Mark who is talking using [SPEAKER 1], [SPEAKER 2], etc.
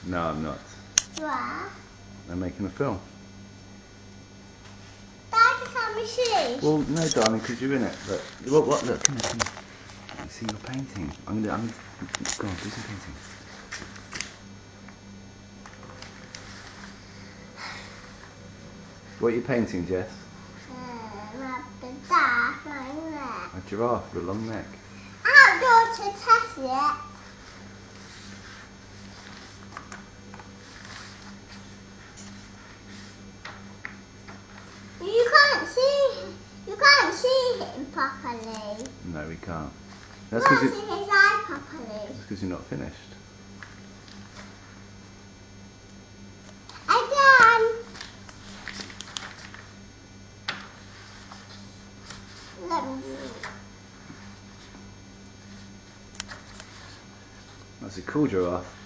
[SPEAKER 1] No, I'm not.
[SPEAKER 2] You are?
[SPEAKER 1] I'm making a film.
[SPEAKER 2] Dad, can we see?
[SPEAKER 1] Well, no, darling, because you're in it. Look, what? Look, come here, come here. Let me see your painting. I'm gonna go on, do some painting. What are you painting, Jess? A giraffe with a long neck.
[SPEAKER 2] Outdoor to test it. You can't see him properly.
[SPEAKER 1] No, we can't.
[SPEAKER 2] You
[SPEAKER 1] That's
[SPEAKER 2] can't see his eye properly.
[SPEAKER 1] That's because you're not finished.
[SPEAKER 2] Again. Let me see.
[SPEAKER 1] That's a cool giraffe.